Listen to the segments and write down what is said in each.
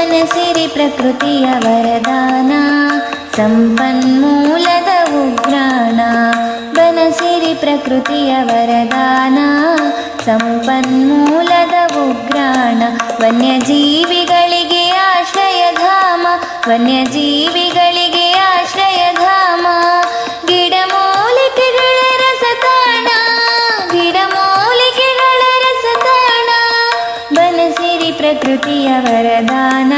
ಬನಸಿರಿ ಪ್ರಕೃತಿಯ ವರದಾನ ಸಂಪನ್ಮೂಲದ ಉಗ್ರಾಣ. ಬನಸಿರಿ ಪ್ರಕೃತಿಯ ವರದಾನ ಸಂಪನ್ಮೂಲದ ಉಗ್ರಾಣ. ವನ್ಯಜೀವಿಗಳಿಗೆ ಆಶ್ರಯಧಾಮ, ವನ್ಯಜೀವಿಗಳಿಗೆ ಆಶ್ರಯಧಾಮ. ಗಿಡಮೂಲಿಕೆಗಳ ರಸತಾಣ, ಗಿಡಮೂಲಿಕೆಗಳ ರಸತಾಣ. ಬನಸಿರಿ ಪ್ರಕೃತಿಯ ವರದಾನ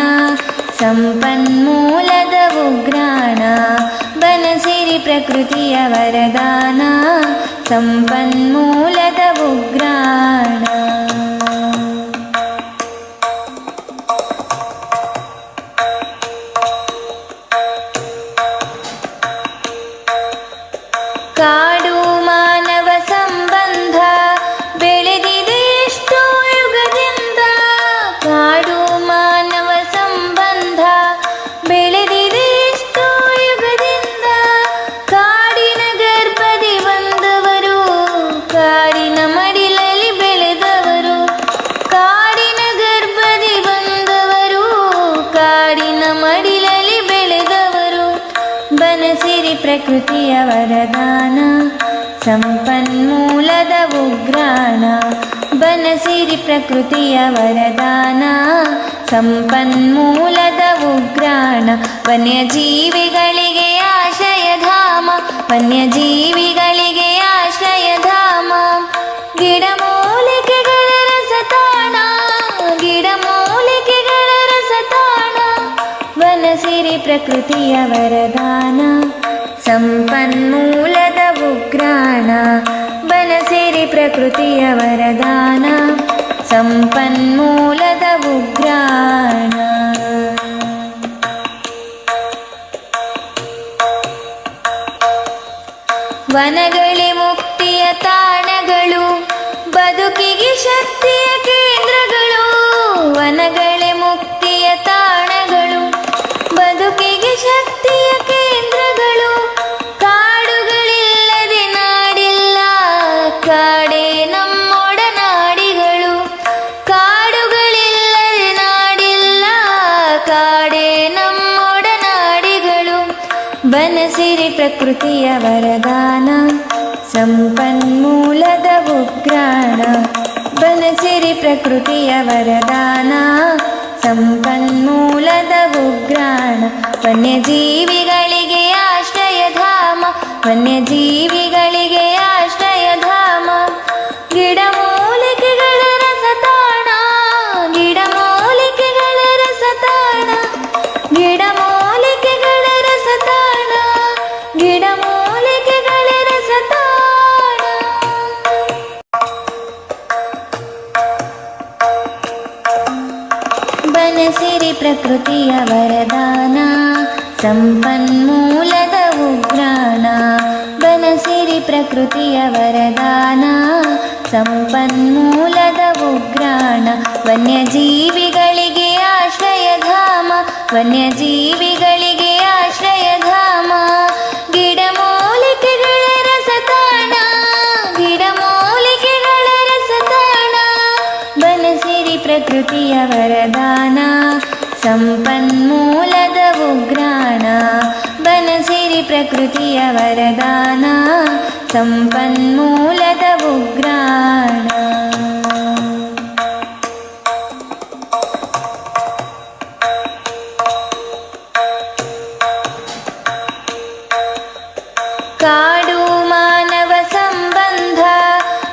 ಸಂಪನ್ಮೂಲದ ಉಗ್ರಾಣ. ಬನಸಿರಿ ಪ್ರಕೃತಿಯ ವರದಾನ ಸಂಪನ್ಮೂಲದ ಉಗ್ರಾಣ. ಕಾಡು ಮಾನವ ಸಂಬಂಧ ಬೆಳೆದಿದೆ ಎಷ್ಟೋ ಯುಗದಿಂದ. ಕಾಡು ಮಾನವ ಸಂಬಂಧ ಬೆಳೆದಿದೆ ಎಷ್ಟೋ ಯುಗದಿಂದ. ಕಾಡಿನ ಗರ್ಭದಿ ಬಂದವರು, ಕಾಡಿನ ಮಡಿಲಲ್ಲಿ ಬೆಳೆದವರು. ಕಾಡಿನ ಗರ್ಭದಿ ಬಂದವರು, ಕಾಡಿನ ಮಡಿಲಲ್ಲಿ ಬೆಳೆದವರು. ಬನಸಿರಿ ಪ್ರಕೃತಿಯ ವರದಾನ ಸಂಪನ್ಮೂಲದ ಉಗ್ರಾಣ. ಬನಸಿರಿ ಪ್ರಕೃತಿಯ ವರದಾನ ಸಂಪನ್ಮೂಲದ ಉಗ್ರಾಣ. ವನ್ಯಜೀವಿಗಳಿಗೆ ಆಶ್ರಯಧಾಮ, ವನ್ಯಜೀವಿಗಳಿಗೆ ಆಶ್ರಯಧಾಮ. ಗಿಡಮೂಲಿಕೆಗಳ ರಸತಾಣ, ಗಿಡಮೂಲಿಕೆಗಳ ರಸತಾಣ. ಬನಸಿರಿ ಪ್ರಕೃತಿಯ ವರದಾನ ಸಂಪನ್ಮೂಲದ ಉಗ್ರಾಣ. ಬನಸಿರಿ ಪ್ರಕೃತಿಯ ವರದಾನ ಸಂಪನ್ಮೂಲದ ಉಗ್ರಾಣ. ವನಗಳೇ ಮುಕ್ತಿಯ ತಾಣಗಳು, ಬದುಕಿಗೆ ಶಕ್ತಿಯ ಕೇಂದ್ರಗಳು. ವನಗಳೇ ಮುಕ್ತಿಯ ತಾಣಗಳು, ಬದುಕಿಗೆ ಶಕ್ತಿಯ ಕೇಂದ್ರಗಳು. ಕಾಡುಗಳಿಲ್ಲದೆ ನಾಡಿಲ್ಲ, ಕಾಡೇ ನಮ್ಮೊಡನಾಡಿಗಳು. ಕಾಡುಗಳಿಲ್ಲದೆ ನಾಡಿಲ್ಲ, ಕಾಡೇ ನಮ್ಮೊಡನಾಡಿಗಳು. ಬನಸಿರಿ ಪ್ರಕೃತಿಯ ವರದಾನ ಸಂಪನ್ಮೂಲದ ಉಗ್ರಾಣ. ಬನಸಿರಿ ಪ್ರಕೃತಿಯ ವರದಾನ ಸಂಪನ್ಮೂಲದ ಉಗ್ರಾಣ. ವನ್ಯಜೀವಿಗಳಿಗೆ ಆಶ್ರಯಧಾಮ, ವನ್ಯಜೀವಿಗಳಿಗೆ ಆಶ್ರಯಧಾಮ. ಗಿಡಮೂಲಿಕೆಗಳ ರಸತಾಣ, ಗಿಡಮೂಲಿಕೆಗಳ ರಸತಾಣ. ಗಿಡಮೂಲಿಕೆಗಳ ರಸತಾಣ, ಗಿಡಮೂಲಿಕೆಗಳ ರಸತಾಣ. ಬನಸಿರಿ ಪ್ರಕೃತಿಯ ವರದಾನ ಸಂಪನ್ಮೂಲದ ಉಗ್ರಾಣ. ಬನಸಿರಿ ಪ್ರಕೃತಿಯ ವರದಾನ ಸಂಪನ್ಮೂಲದ ಉಗ್ರಾಣ. ವನ್ಯಜೀವಿಗಳಿಗೆ ಆಶ್ರಯಧಾಮ, ವನ್ಯಜೀವಿಗಳಿಗೆ ಆಶ್ರಯಧಾಮ. ಗಿಡಮೂಲಿಕೆಗಳ ರಸತಾಣ, ಗಿಡಮೂಲಿಕೆಗಳ ರಸತಾಣ. ಬನಸಿರಿ ಪ್ರಕೃತಿಯ ವರದಾನ ಸಂಪನ್ಮೂಲದ ಉಗ್ರಾಣ. ಬನಸಿರಿ ಪ್ರಕೃತಿಯ ವರದಾನ ಸಂಪನ್ಮೂಲದ ಉಗ್ರಾಣ. ಕಾಡು ಮಾನವ ಸಂಬಂಧ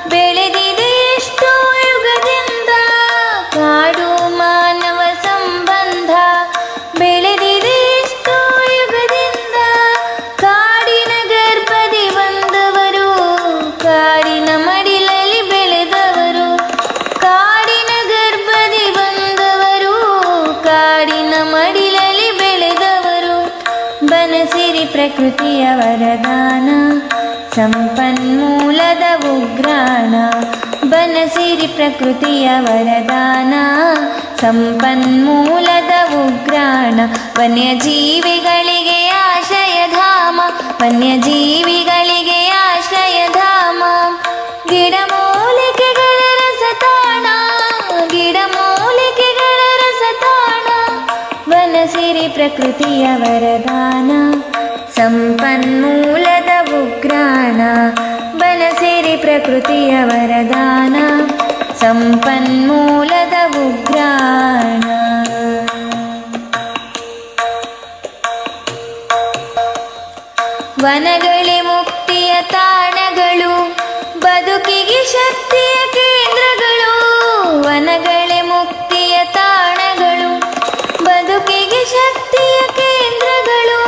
ಬೆಳೆದಿದೆ ಎಷ್ಟೋ ಯುಗದಿಂದ. ಕಾಡು ಮಾನವ ಸಂಬಂಧ ಬೆಳೆದಿದೆ ಎಷ್ಟೋ ಯುಗದಿಂದ. ಕಾಡಿನ ಗರ್ಭದಿ ಬಂದವರು, ಕಾಡಿನ ಮಡಿಲಲ್ಲಿ ಬೆಳೆದವರು. ಕಾಡಿನ ಗರ್ಭದಿ ಬಂದವರು, ಕಾಡಿನ ಮಡಿಲಲ್ಲಿ ಬೆಳೆದವರು. ಬನಸಿರಿ ಪ್ರಕೃತಿಯ ವರದಾನ ಸಂಪನ್ಮೂಲದ ಉಗ್ರಾಣ. ಬನಸಿರಿ ಪ್ರಕೃತಿಯ ವರದಾನ ಸಂಪನ್ಮೂಲದ ಉಗ್ರಾಣ. ವನ್ಯಜೀವಿಗಳಿಗೆ ಆಶ್ರಯಧಾಮ, ವನ್ಯಜೀವಿಗಳಿಗೆ ಆಶ್ರಯಧಾಮ. ಗಿಡಮೂಲಿಕೆಗಳ ರಸತಾಣ, ಗಿಡಮೂಲಿಕೆಗಳ ರಸತಾಣ. ಬನಸಿರಿ ಪ್ರಕೃತಿಯ ವರದಾನ ಸಂಪನ್ಮೂಲದ ಉಗ್ರಾಣ ಬನಸಿರಿ ಪ್ರಕೃತಿಯ ವರದಾನ ಸಂಪನ್ಮೂಲದ ಉಗ್ರಾಣ. ವನಗಳೇ ಮುಕ್ತಿಯ ತಾಣಗಳು ಬದುಕಿಗೆ ಶಕ್ತಿಯ ಕೇಂದ್ರಗಳು. ವನಗಳೇ ಮುಕ್ತಿಯ ತಾಣಗಳು ಬದುಕಿಗೆ ಶಕ್ತಿಯ ಕೇಂದ್ರಗಳು.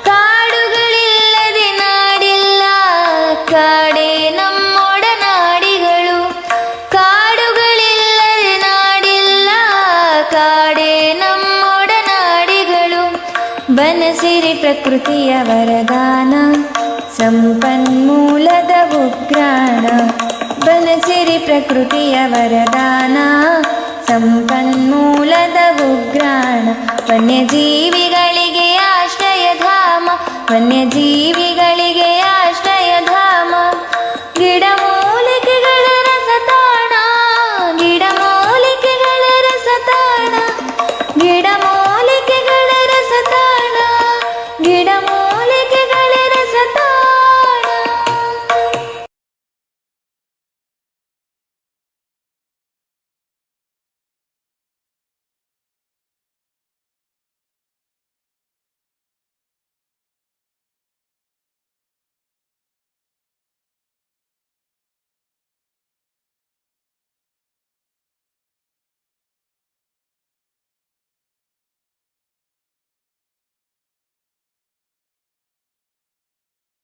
ಕಾಡುಗಳಿಲ್ಲದೆ ನಾಡಿಲ್ಲ ಕಾಡೇ ನಮ್ಮೊಡನಾಡಿಗಳು. ಕಾಡುಗಳಿಲ್ಲದೆ ನಾಡಿಲ್ಲ ಕಾಡೇ ನಮ್ಮೊಡನಾಡಿಗಳು. ಬನಸಿರಿ ಪ್ರಕೃತಿಯ ವರದಾನ ಸಂಪನ್ಮೂಲದ ಉಗ್ರಾಣ ಬನಸಿರಿ ಪ್ರಕೃತಿಯ ವರದಾನ ಸಂಪನ್ಮೂಲದ ಉಗ್ರಾಣ. ವನ್ಯಜೀವಿಗಳಿಗೆ ಆಶ್ರಯಧಾಮ ವನ್ಯಜೀವಿಗಳಿಗೆ